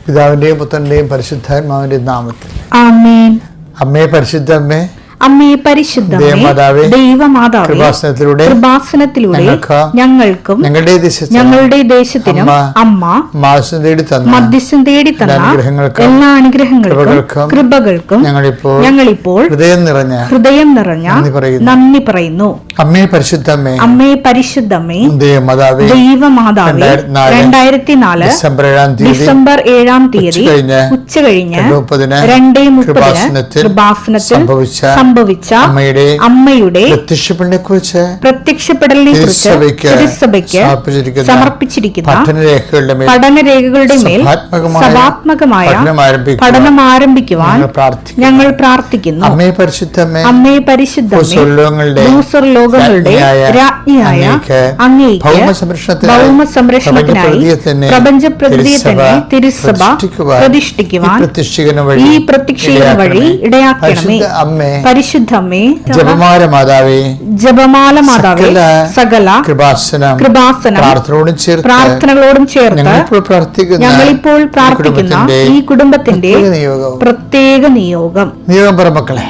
പിതാവിന്റെയും പുത്രന്റെയും പരിശുദ്ധാത്മാവിന്റെയും നാമത്തിൽ ആമേൻ. അമ്മേ പരിശുദ്ധ അമ്മേ, അമ്മേ പരിശുദ്ധമേ, ദൈവമാതാവേ, കൃപാസനത്തിലൂടെ ഞങ്ങൾക്കും ഞങ്ങളുടെ ദേശത്തിനും അമ്മ മധ്യസ്ഥം തേടി തന്ന എല്ലാ അനുഗ്രഹങ്ങൾക്കും കൃപകൾക്കും ഞങ്ങളിപ്പോൾ ഹൃദയം നിറഞ്ഞ നന്ദി പറയുന്നു. അമ്മേ പരിശുദ്ധമ്മേ, അമ്മേ പരിശുദ്ധമ്മേ, ദൈവമാതാവേ, 2004 ഡിസംബർ 7 ഉച്ചകഴിഞ്ഞ് 2:30 കൃപാസനത്തിൽ സംഭവിച്ച അമ്മയുടെ പ്രത്യക്ഷപ്പെടലിനെ കുറിച്ച് തിരുസഭയ്ക്ക് സമർപ്പിച്ചിരിക്കുന്ന പഠനരേഖകളുടെ മേൽ സഭാത്മകമായ പഠനം ആരംഭിക്കുവാൻ ഞങ്ങൾ പ്രാർത്ഥിക്കുന്നു. അമ്മേ പരിശുദ്ധമേ, അമ്മേ പരിശുദ്ധമേ, ഭൂസ്വർലോകങ്ങളുടെ രാജ്ഞിയായ അങ്ങേയ്ക്ക് ഭൗമസംരക്ഷണത്തിനായി പ്രപഞ്ചപ്രകൃതിയെ തന്നെ തിരുസഭ പ്രതിഷ്ഠിക്കുവാൻ ഈ പ്രത്യക്ഷീകരണ വഴി ഇടയാക്കണമേ. പരിശുദ്ധമേ, ജപമാല മാതാവേ, സകല കൃപാസനം പ്രാർത്ഥനകളോടും ചേർത്ത് ഞങ്ങളിപ്പോൾ പ്രാർത്ഥിക്കുന്ന ഈ കുടുംബത്തിന്റെ പ്രത്യേക നിയോഗം. മക്കളെ,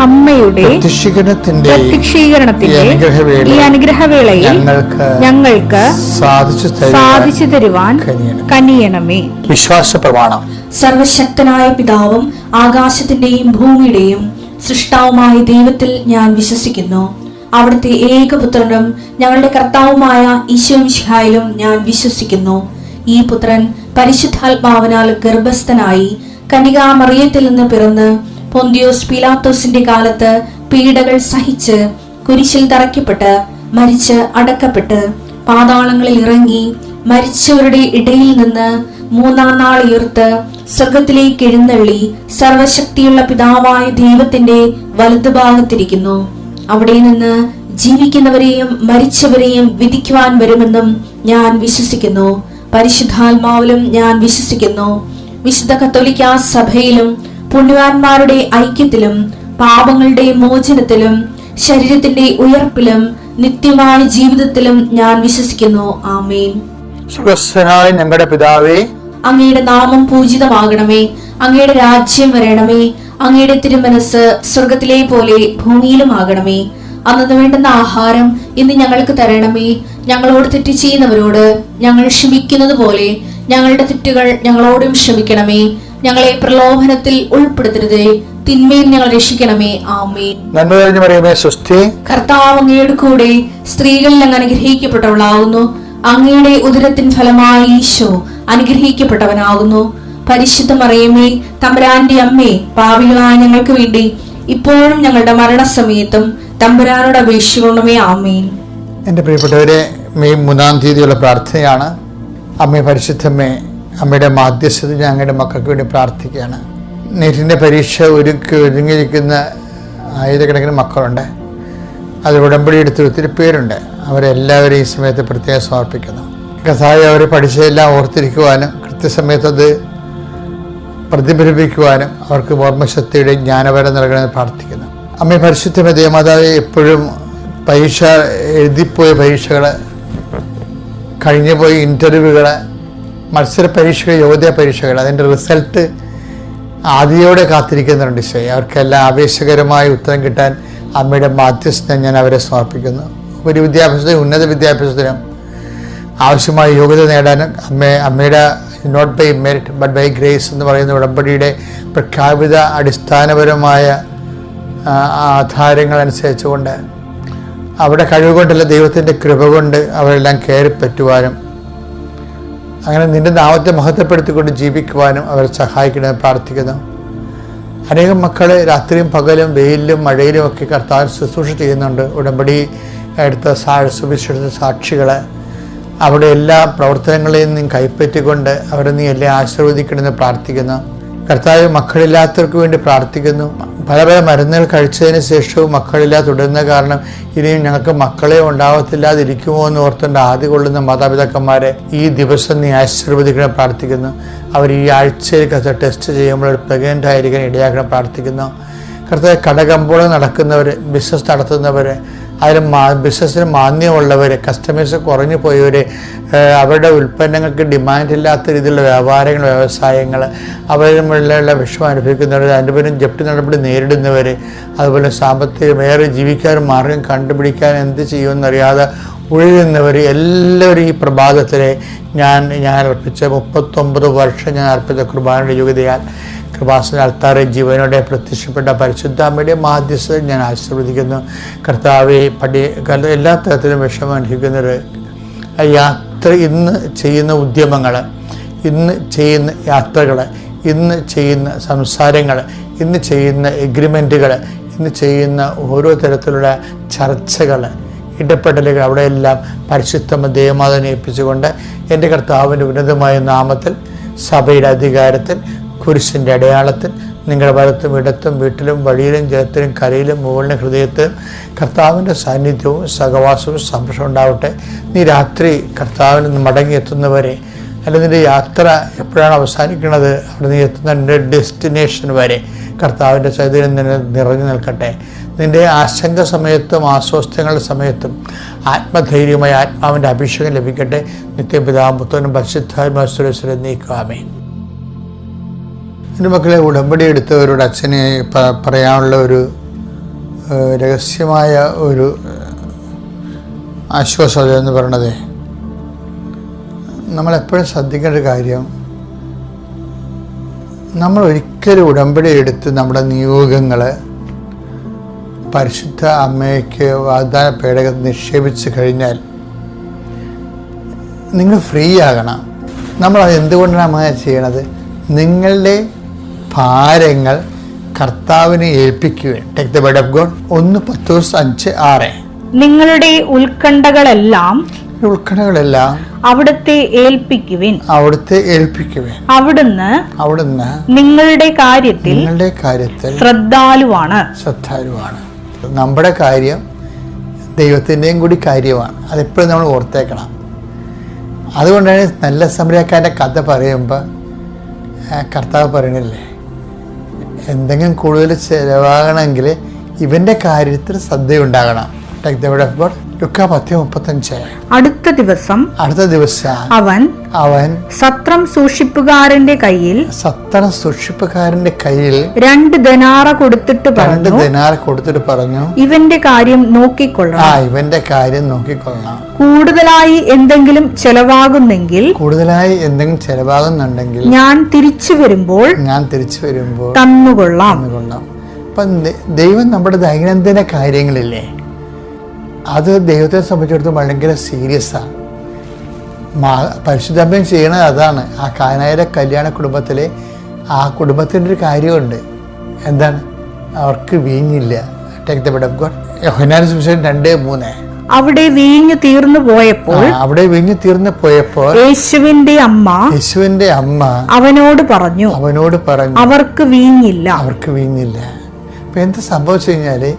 അമ്മയുടെ പ്രത്യക്ഷീകരണത്തിന്റെ ഈ അനുഗ്രഹവേളയിൽ ഞങ്ങൾക്ക് സാധിച്ചു തരുവാൻ കനിയണമേ. വിശ്വാസ പ്രമാണം. സർവശക്തനായ പിതാവും ആകാശത്തിന്റെയും ഭൂമിയുടെയും സൃഷ്ടാവുമായ ദൈവത്തിൽ ഞാൻ വിശ്വസിക്കുന്നു. അവിടുത്തെ ഏകപുത്രനും ഞങ്ങളുടെ കർത്താവുമായ ഈശോമിശിഹായിലും ഞാൻ വിശ്വസിക്കുന്നു. ഈ പുത്രൻ പരിശുദ്ധാത്മാവിനാൽ ഗർഭസ്ഥനായി കന്യകാമറിയത്തിൽ നിന്ന് പിറന്ന് പൊന്തിയോസ് പീലാത്തോസിന്റെ കാലത്ത് പീഡകൾ സഹിച്ച് കുരിശിൽ തറയ്ക്കപ്പെട്ട് മരിച്ച് അടക്കപ്പെട്ട് പാതാളങ്ങളിൽ ഇറങ്ങി മരിച്ചവരുടെ ഇടയിൽ നിന്ന് 3-ാം നാൾ ഉയർത്ത് സ്വർഗത്തിലേക്ക് എഴുന്നള്ളി സർവശക്തിയുള്ള പിതാവായ ദൈവത്തിന്റെ വലതുഭാഗത്തിരിക്കുന്നു. അവിടെ നിന്ന് ജീവിക്കുന്നവരെയും മരിച്ചവരെയും വിധിക്കുവാൻ വരുമെന്നും ഞാൻ വിശ്വസിക്കുന്നു. പരിശുദ്ധാത്മാവിലും ഞാൻ വിശ്വസിക്കുന്നു. വിശുദ്ധ കത്തോലിക്കാ സഭയിലും പുണ്യവാന്മാരുടെ ഐക്യത്തിലും പാപങ്ങളുടെ മോചനത്തിലും ശരീരത്തിന്റെ ഉയർപ്പിലും നിത്യമായ ജീവിതത്തിലും ഞാൻ വിശ്വസിക്കുന്നു. ആമേൻ. സ്വർഗ്ഗസ്ഥനായ ഞങ്ങളുടെ പിതാവേ, അങ്ങയുടെ നാമം പൂജിതമാകണമേ. അങ്ങയുടെ രാജ്യം വരണമേ. അങ്ങയുടെ തിരുമനസ് സ്വർഗത്തിലെ പോലെ ഭൂമിയിലും ആകണമേ. അന്നു വേണ്ടുന്ന ആഹാരം ഇന്ന് ഞങ്ങൾക്ക് തരണമേ. ഞങ്ങളോട് തെറ്റ് ചെയ്യുന്നവരോട് ഞങ്ങൾ ക്ഷമിക്കുന്നത് പോലെ ഞങ്ങളുടെ തെറ്റുകൾ ഞങ്ങളോടും ക്ഷമിക്കണമേ. ഞങ്ങളെ പ്രലോഭനത്തിൽ ഉൾപ്പെടുത്തരുതേ, തിന്മയിൽ ഞങ്ങൾ രക്ഷിക്കണമേ. ആമേൻ. നന്മ നിറഞ്ഞ മറിയമേ, സ്വസ്തി. കർത്താവ് അങ്ങയുടെ കൂടെ സ്ത്രീകളിൽ അങ്ങ് അനുഗ്രഹിക്കപ്പെട്ടവളാകുന്നു. അങ്ങയുടെ ഉദരത്തിൻ ഫലമായി ഈശോ അനുഗ്രഹിക്കപ്പെട്ടവനാകുന്നു. പരിശുദ്ധ മറിയമേ, തമ്പുരാന്റെ അമ്മേ, പാപികളായ ഞങ്ങൾക്ക് വേണ്ടി ഇപ്പോഴും ഞങ്ങളുടെ മരണസമയത്തും തമ്പുരാനോട് അപേക്ഷിക്കണമേ. ആമേൻ. എൻ്റെ പ്രിയപ്പെട്ടവരെ, മെയ് 3-ാം തീയതിയുള്ള പ്രാർത്ഥനയാണ്. അമ്മേ പരിശുദ്ധമ്മേ, അമ്മയുടെ മാധ്യസ്ഥത ഞങ്ങളുടെ മക്കൾക്ക് വേണ്ടി പ്രാർത്ഥിക്കുകയാണ്. നീറ്റിൻ്റെ പരീക്ഷ ഒരുങ്ങിയിരിക്കുന്ന ആയിരക്കണക്കിന് മക്കളുണ്ട്. അതിൽ ഉടമ്പടി എടുത്ത് ഒത്തിരി പേരുണ്ട്. അവരെല്ലാവരെയും ഈ സമയത്ത് പ്രത്യേകം സമർപ്പിക്കുന്നു. കഥായി അവർ പഠിച്ചതെല്ലാം ഓർത്തിരിക്കുവാനും കൃത്യസമയത്ത് അത് പ്രതിഫലിപ്പിക്കുവാനും അവർക്ക് ഓർമ്മശക്തിയുടെ ജ്ഞാനപരം നൽകണമെന്ന് പ്രാർത്ഥിക്കുന്നു. അമ്മ പരിശുദ്ധമേ, ദേവമാതാവേ, എപ്പോഴും പരീക്ഷ എഴുതിപ്പോയ പരീക്ഷകൾ, കഴിഞ്ഞുപോയ ഇൻ്റർവ്യൂകൾ, മത്സര പരീക്ഷകൾ, യോഗ്യതാ പരീക്ഷകൾ, അതിൻ്റെ റിസൾട്ട് ആദിയോടെ കാത്തിരിക്കുന്നുണ്ട്. അവർക്കെല്ലാം ആവേശകരമായ ഉത്തരം കിട്ടാൻ അമ്മയുടെ മാധ്യസ്ഥം ഞാൻ അവരെ സമർപ്പിക്കുന്നു. ഉപരിവിദ്യാഭ്യാസത്തിനും ഉന്നത വിദ്യാഭ്യാസത്തിനും ആവശ്യമായ യോഗ്യത നേടാനും അമ്മയുടെ not by merit but by grace എന്ന് പറയുന്ന ഉടമ്പടിയുടെ പ്രഖ്യാപിത അടിസ്ഥാനപരമായ ആധാരങ്ങൾ അനുസരിച്ചുകൊണ്ട് അവിടെ കഴിവുകൊണ്ടല്ല ദൈവത്തിൻ്റെ കൃപ കൊണ്ട് അവരെല്ലാം കയറിപ്പറ്റുവാനും അങ്ങനെ നിന്റെ നാമത്തെ മഹത്വപ്പെടുത്തിക്കൊണ്ട് ജീവിക്കുവാനും അവരെ സഹായിക്കണമെന്ന് പ്രാർത്ഥിക്കുന്നു. അനേകം മക്കൾ രാത്രിയും പകലും വെയിലിലും മഴയിലും ഒക്കെ കർത്താവിന് ശുശ്രൂഷ ചെയ്യുന്നുണ്ട്. ഉടമ്പടി എടുത്ത സുവിശേഷ സാക്ഷികൾ അവിടെ എല്ലാ പ്രവർത്തനങ്ങളെയും നീ കൈപ്പറ്റിക്കൊണ്ട് അവരെ നീ എല്ലാം ആശീർവദിക്കണമെന്ന് പ്രാർത്ഥിക്കുന്നു. കർത്താവ് മക്കളില്ലാത്തവർക്ക് വേണ്ടി പ്രാർത്ഥിക്കുന്നു. പല പല മരുന്നുകൾ കഴിച്ചതിന് ശേഷവും മക്കളില്ലാതെ തുടരുന്ന കാരണം ഇനിയും ഞങ്ങൾക്ക് മക്കളെ ഉണ്ടാവത്തില്ലാതിരിക്കുമോ എന്ന് ഓർത്തുകൊണ്ട് ആദ്യ കൊള്ളുന്ന മാതാപിതാക്കന്മാരെ ഈ ദിവസം നീ ആശീർവദിക്കണം പ്രാർത്ഥിക്കുന്നു. അവർ ഈ ആഴ്ചയിൽ ടെസ്റ്റ് ചെയ്യുമ്പോൾ പ്രഗ്നൻ്റ് ആയിരിക്കാൻ ഇടയാക്കണം പ്രാർത്ഥിക്കുന്നു. കർത്താവ് കടകമ്പോളം നടക്കുന്നവർ, ബിസിനസ് നടത്തുന്നവർ, അതിൽ ബിസിനസ്സിന് മാന്യമുള്ളവർ, കസ്റ്റമേഴ്സ് കുറഞ്ഞു പോയവർ, അവരുടെ ഉൽപ്പന്നങ്ങൾക്ക് ഡിമാൻഡില്ലാത്ത രീതിയിലുള്ള വ്യാപാരങ്ങൾ, വ്യവസായങ്ങൾ, അവരുമുള്ള വിഷമം അനുഭവിക്കുന്നവർ, അതിൻ്റെ പേരും ജപ്തി നടപടി നേരിടുന്നവർ, അതുപോലെ സാമ്പത്തികമേറെ ജീവിക്കാൻ മാർഗം കണ്ടുപിടിക്കാൻ എന്ത് ചെയ്യുമെന്നറിയാതെ ഉഴലുന്നവർ എല്ലാവരും ഈ പ്രഭാതത്തിലെ ഞാൻ അർപ്പിച്ച 39 വർഷം ഞാൻ അർപ്പിച്ച കുർബാനയുടെ യോഗ്യതയാൽ കൃപാസന അൾത്താറെ ജീവനോടെ പ്രത്യക്ഷപ്പെട്ട പരിശുദ്ധാമ്മയുടെ മാധ്യസ്ഥത ഞാൻ ആശീർവദിക്കുന്നു. കർത്താവെ എല്ലാ തരത്തിലും വിഷമം അനുഭവിക്കുന്നവർ യാത്ര, ഇന്ന് ചെയ്യുന്ന ഉദ്യമങ്ങൾ, ഇന്ന് ചെയ്യുന്ന യാത്രകൾ, ഇന്ന് ചെയ്യുന്ന സംസാരങ്ങൾ, ഇന്ന് ചെയ്യുന്ന എഗ്രിമെൻറ്റുകൾ, ഇന്ന് ചെയ്യുന്ന ഓരോ തരത്തിലുള്ള ചർച്ചകൾ, ഇടപെടലുകൾ, അവിടെയെല്ലാം പരിശുദ്ധ ദൈവമാതാവിനെ ഏൽപ്പിച്ചുകൊണ്ട് എൻ്റെ കർത്താവിൻ്റെ ഉന്നതമായ നാമത്തിൽ, സഭയുടെ അധികാരത്തിൽ, കുരിശിൻ്റെ അടയാളത്തിൽ നിങ്ങളുടെ വലത്തും ഇടത്തും വീട്ടിലും വഴിയിലും ജലത്തിലും കരയിലും മുകളിലും ഹൃദയത്തിലും കർത്താവിൻ്റെ സാന്നിധ്യവും സഹവാസവും സംരക്ഷണം ഉണ്ടാവട്ടെ. നീ രാത്രി കർത്താവിന് മടങ്ങിയെത്തുന്നവരെ, അല്ലെങ്കിൽ നിൻ്റെ യാത്ര എപ്പോഴാണ് അവസാനിക്കുന്നത് അവിടെ നീ എത്തുന്ന നിൻ്റെ ഡെസ്റ്റിനേഷൻ വരെ കർത്താവിൻ്റെ ചൈതന്യം നിറഞ്ഞു നിൽക്കട്ടെ. നിൻ്റെ ആശങ്ക സമയത്തും അസ്വസ്ഥങ്ങളുടെ സമയത്തും ആത്മധൈര്യമായ ആത്മാവിൻ്റെ അഭിഷേകം ലഭിക്കട്ടെ. നിത്യപിതാപുത്രനും പരിശുദ്ധാത്മാസുരേശ്വരൻ നീക്കുവാമേ. എൻ്റെ മക്കളെ, ഉടമ്പടി എടുത്തവരോട് അച്ഛനെ പറയാനുള്ള ഒരു രഹസ്യമായ ഒരു ആശ്വാസം എന്ന് പറയണത്, നമ്മളെപ്പോഴും ശ്രദ്ധിക്കേണ്ട ഒരു കാര്യം, നമ്മൾ ഒരിക്കലും ഉടമ്പടി എടുത്ത് നമ്മുടെ നിയോഗങ്ങൾ പരിശുദ്ധ അമ്മയ്ക്ക് വാഗ്ദാന പേടകത്തിൽ നിക്ഷേപിച്ച് കഴിഞ്ഞാൽ നിങ്ങൾ ഫ്രീ ആകണം. നമ്മളത് എന്തുകൊണ്ടാണ് അങ്ങനെ ചെയ്യണത്? നിങ്ങളുടെ ഭാരങ്ങൾ കർത്താവിനെ ഏൽപ്പിക്കുകയും. Take the word of God. 1 Petrus 5:6. നിങ്ങളുടെ ഉത്കണ്ഠകളെല്ലാം അവിടുത്തെ ഏൽപ്പിക്കുവിൻ. അവിടുന്ന് നിങ്ങളുടെ കാര്യത്തിൽ ശ്രദ്ധാലുവാണ്. നമ്മുടെ കാര്യം ദൈവത്തിൻ്റെയും കൂടി കാര്യമാണ്. അതെപ്പോഴും നമ്മൾ ഓർത്തേക്കണം. അതുകൊണ്ടാണ് നല്ല സമരക്കാരൻ്റെ കഥ പറയുമ്പോൾ കർത്താവ് പറയണില്ലേ, എന്തെങ്കിലും കൂടുതൽ ചിലവാകണമെങ്കിൽ ഇവൻ്റെ കാര്യത്തിൽ ശ്രദ്ധയുണ്ടാകണം. Take the word of God. ലുക്കാ 10:35. അടുത്ത ദിവസം അവൻ സത്രം സൂക്ഷിപ്പുകാരന്റെ കയ്യിൽ 2 ദനാറ കൊടുത്തിട്ട് പറഞ്ഞു, ഇവന്റെ കാര്യം നോക്കിക്കൊള്ളണം. കൂടുതലായി എന്തെങ്കിലും ചെലവാകുന്നെങ്കിൽ ഞാൻ തിരിച്ചു വരുമ്പോൾ തന്നുകൊള്ളാം. അപ്പം ദൈവം നമ്മുടെ ദൈനംദിന കാര്യങ്ങളില്ലേ, അത് ദൈവത്തെ സംബന്ധിച്ചിടത്തോളം ഭയങ്കര സീരിയസാണ്. പരിശുദ്ധമ്മയും ചെയ്യണത് അതാണ്. ആ കാനായിലെ കല്യാണ കുടുംബത്തിലെ ആ കുടുംബത്തിൻ്റെ ഒരു കാര്യമുണ്ട്. എന്താണ്? അവർക്ക് വീഞ്ഞില്ല. Take the word of God. യോഹന്നാന്റെ സുവിശേഷം 2:3. അവിടെ വീഞ്ഞു തീർന്നു പോയപ്പോൾ യേശുവിന്റെ അമ്മ അവനോട് പറഞ്ഞു അവർക്ക് വീഞ്ഞില്ല. അപ്പൊ എന്താ സംഭവിച്ചു കഴിഞ്ഞാല്,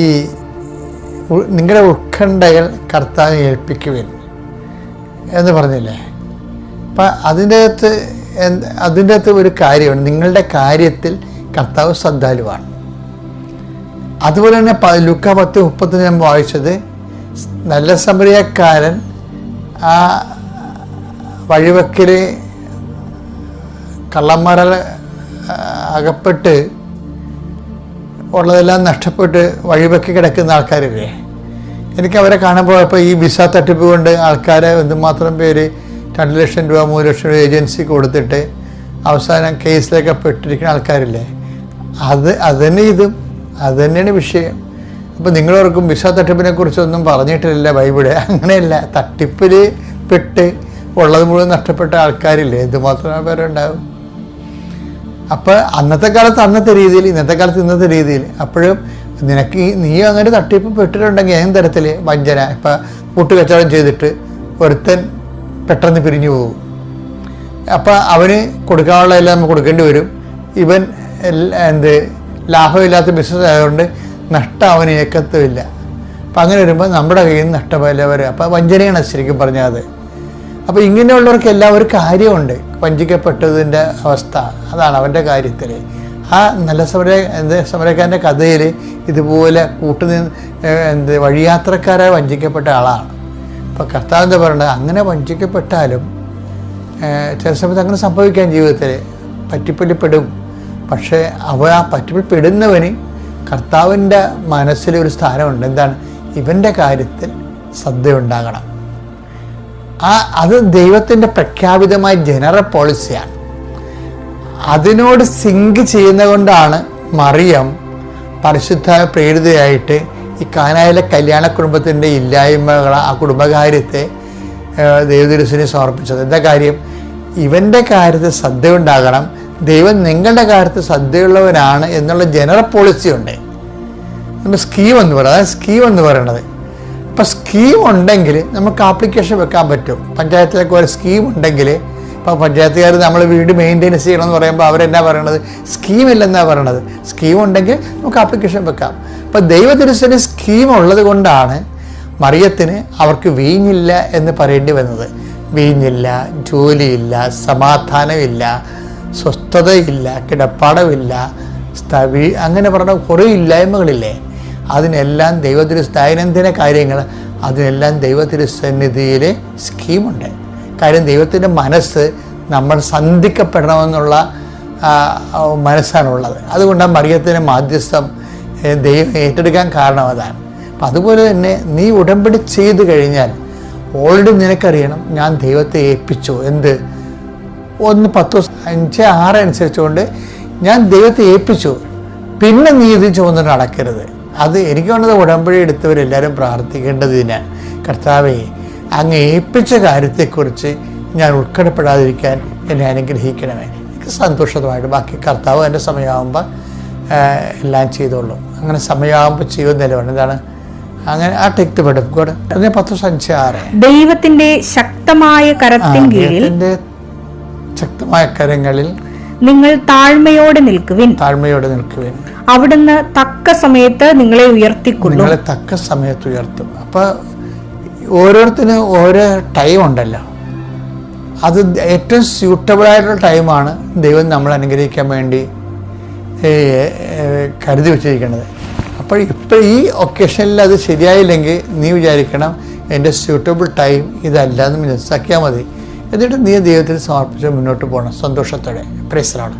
ഈ നിങ്ങളുടെ ഉത്കണ്ഠകൾ കർത്താവിനെ ഏൽപ്പിക്കുവിൻ എന്ന് പറഞ്ഞില്ലേ. അപ്പം അതിൻ്റെ അകത്ത് ഒരു കാര്യമാണ്, നിങ്ങളുടെ കാര്യത്തിൽ കർത്താവ് ശ്രദ്ധാലുവാണ്. അതുപോലെ തന്നെ ലൂക്കാ 10:30 ഞാൻ വായിച്ചത്, നല്ല സമരിയക്കാരൻ ആ വഴിവെക്കൽ കള്ളന്മാരാൽ അകപ്പെട്ട് ഉള്ളതെല്ലാം നഷ്ടപ്പെട്ട് വഴിവെക്കി കിടക്കുന്ന ആൾക്കാരില്ലേ. എനിക്ക് അവരെ കാണുമ്പോൾ ഇപ്പോൾ ഈ വിസ തട്ടിപ്പ് കൊണ്ട് ആൾക്കാരെ എന്തുമാത്രം പേര് 2 ലക്ഷം രൂപ 3 ലക്ഷം രൂപ ഏജൻസി കൊടുത്തിട്ട് അവസാനം കേസിലൊക്കെ പെട്ടിരിക്കുന്ന ആൾക്കാരില്ലേ, അത് തന്നെയാണ് വിഷയം. അപ്പോൾ നിങ്ങളോർക്കും വിസ തട്ടിപ്പിനെ കുറിച്ചൊന്നും പറഞ്ഞിട്ടില്ല ബൈബിള്. അങ്ങനെയല്ല, തട്ടിപ്പിൽ പെട്ട് ഉള്ളത് മുഴുവൻ നഷ്ടപ്പെട്ട ആൾക്കാരില്ലേ, എന്തുമാത്രം പേരുണ്ടാവും. അപ്പോൾ അന്നത്തെ കാലത്ത് അന്നത്തെ രീതിയിൽ, ഇന്നത്തെ കാലത്ത് ഇന്നത്തെ രീതിയിൽ. അപ്പോഴും നീ അങ്ങനെ തട്ടിപ്പ് പെട്ടിട്ടുണ്ടെങ്കിൽ ഏത് തരത്തിൽ വഞ്ചന, ഇപ്പം കൂട്ടുകച്ചവടം ചെയ്തിട്ട് ഒരുത്തൻ പെട്ടെന്ന് പിരിഞ്ഞു പോകും. അപ്പം അവന് കൊടുക്കാനുള്ള എല്ലാം നമുക്ക് കൊടുക്കേണ്ടി വരും. ഇവൻ ലാഭമില്ലാത്ത ബിസിനസ് ആയതുകൊണ്ട് നഷ്ടം അവന് ഏക്കത്തുമില്ല. അപ്പം അങ്ങനെ വരുമ്പോൾ നമ്മുടെ കയ്യിൽ നിന്ന് നഷ്ടമല്ല വരും. അപ്പം വഞ്ചനയാണ് ശരിക്കും പറഞ്ഞാൽ അത്. അപ്പോൾ ഇങ്ങനെയുള്ളവർക്ക് എല്ലാം ഒരു കാര്യമുണ്ട്, വഞ്ചിക്കപ്പെട്ടതിൻ്റെ അവസ്ഥ. അതാണ് അവൻ്റെ കാര്യത്തിൽ. ആ നല്ല സമരക്കാരൻ്റെ കഥയിൽ ഇതുപോലെ വഴിയാത്രക്കാരായി വഞ്ചിക്കപ്പെട്ട ആളാണ്. അപ്പോൾ കർത്താവ് എന്താ പറയുന്നത്, അങ്ങനെ വഞ്ചിക്കപ്പെട്ടാലും ചില സമയത്ത് അങ്ങനെ സംഭവിക്കാൻ ജീവിതത്തിൽ പറ്റിപ്പിൽ പെടും. പക്ഷേ ആ പറ്റിപ്പിൽ പെടുന്നവന് കർത്താവിൻ്റെ മനസ്സിലൊരു സ്ഥാനമുണ്ട്. എന്താണ്? ഇവൻ്റെ കാര്യത്തിൽ ശ്രദ്ധയുണ്ടാകണം. അത് ദൈവത്തിൻ്റെ പ്രഖ്യാപിതമായ ജനറൽ പോളിസിയാണ്. അതിനോട് സിങ്ക് ചെയ്യുന്ന കൊണ്ടാണ് മറിയം പരിശുദ്ധ പ്രേരിതയായിട്ട് ഈ കാനായിലെ കല്യാണ കുടുംബത്തിൻ്റെ ഇല്ലായ്മകൾ, ആ കുടുംബകാര്യത്തെ ദൈവതിരുസിനെ സമർപ്പിച്ചത്. എന്താ കാര്യം? ഇവൻ്റെ കാര്യത്തിൽ ശ്രദ്ധയുണ്ടാകണം, ദൈവം നിങ്ങളുടെ കാര്യത്തിൽ ശ്രദ്ധയുള്ളവനാണ് എന്നുള്ള ജനറൽ പോളിസി ഉണ്ട്. നമ്മൾ സ്കീം എന്ന് പറയുന്നത്, അതായത് സ്കീം എന്ന് പറയണത്. അപ്പം സ്കീം ഉണ്ടെങ്കിൽ നമുക്ക് ആപ്ലിക്കേഷൻ വെക്കാൻ പറ്റും. പഞ്ചായത്തിലൊക്കെ ഒരു സ്കീം ഉണ്ടെങ്കിൽ, ഇപ്പോൾ പഞ്ചായത്തുകാർ നമ്മൾ വീട് മെയിൻ്റെനൻസ് ചെയ്യണമെന്ന് പറയുമ്പോൾ അവരെന്നാ പറയണത്? സ്കീമില്ലെന്നാണ് പറയണത്. സ്കീം ഉണ്ടെങ്കിൽ നമുക്ക് ആപ്ലിക്കേഷൻ വെക്കാം. അപ്പോൾ ദൈവതിരുസന് സ്കീം ഉള്ളത് കൊണ്ടാണ് മറിയത്തിന് അവർക്ക് വീഞ്ഞില്ല എന്ന് പറയേണ്ടി വന്നത്. വീഞ്ഞില്ല, ജോലിയില്ല, സമാധാനമില്ല, സ്വസ്ഥതയില്ല, കിടപ്പാടമില്ല, അങ്ങനെ പറഞ്ഞ കുറേ ഇല്ലായ്മകളില്ലേ. അതിനെല്ലാം ദൈനംദിന കാര്യങ്ങൾ, അതിനെല്ലാം ദൈവതിരുസന്നിധിയിൽ സ്കീമുണ്ട്. കാര്യം ദൈവത്തിൻ്റെ മനസ്സ് നമ്മൾ സന്ധിക്കപ്പെടണമെന്നുള്ള മനസ്സാണുള്ളത്. അതുകൊണ്ടാണ് മറിയത്തിൻ്റെ മാധ്യസ്ഥം ദൈവം ഏറ്റെടുക്കാൻ കാരണം അതാണ്. അപ്പം അതുപോലെ തന്നെ നീ ഉടമ്പടി ചെയ്ത് കഴിഞ്ഞാൽ ഓൾറെഡി നിനക്കറിയണം, ഞാൻ ദൈവത്തെ ഏൽപ്പിച്ചു. 1 10 5 6 അനുസരിച്ചുകൊണ്ട് ഞാൻ ദൈവത്തെ ഏൽപ്പിച്ചു, പിന്നെ നീ ഇത് ചുമന്ന് നടക്കരുത്. അത് എനിക്ക് വേണ്ടത് ഉടമ്പടി എടുത്തവരെല്ലാവരും പ്രാർത്ഥിക്കേണ്ടതിനാണ്. കർത്താവേ, അങ്ങ് ഏൽപ്പിച്ച കാര്യത്തെക്കുറിച്ച് ഞാൻ ഉൾക്കടപ്പെടാതിരിക്കാൻ എന്നെ അനുഗ്രഹിക്കണമേ. എനിക്ക് സന്തോഷമായിട്ട് ബാക്കി കർത്താവ് എൻ്റെ സമയമാകുമ്പോൾ എല്ലാം ചെയ്തോളൂ. അങ്ങനെ സമയമാകുമ്പോൾ ചെയ്യുന്നതിൽ വേണം. എന്താണ് അങ്ങനെ ആ ടെക്ട് പെടും കൂടെ 10:5-6 ദൈവത്തിന്റെ ശക്തമായ കരത്തിൻ കീഴിൽ, ശക്തമായ കരങ്ങളിൽ നിങ്ങൾ താഴ്മയോടെ നിൽക്കുവിൻ. അവിടുന്ന് തക്ക സമയത്ത് നിങ്ങളെ ഉയർത്തിക്കൊള്ളും. തക്ക സമയത്ത് ഉയർത്തും. അപ്പൊ ഓരോരുത്തരും ഓരോ ടൈം ഉണ്ടല്ലോ, അത് ഏറ്റവും സ്യൂട്ടബിൾ ആയിട്ടുള്ള ടൈമാണ് ദൈവം നമ്മൾ അനുഗ്രഹിക്കാൻ വേണ്ടി കരുതി വെച്ചിരിക്കുന്നത്. അപ്പോൾ ഇപ്പോൾ ഈ ഒക്കേഷനിൽ അത് ശരിയായില്ലെങ്കിൽ നീ വിചാരിക്കണം എൻ്റെ സ്യൂട്ടബിൾ ടൈം ഇതല്ല എന്ന് മനസ്സിലാക്കിയാൽ മതി. എന്നിട്ട് നീ ദൈവത്തിന് സമർപ്പിച്ച് മുന്നോട്ട് പോകണം സന്തോഷത്തോടെ. Praise the Lord.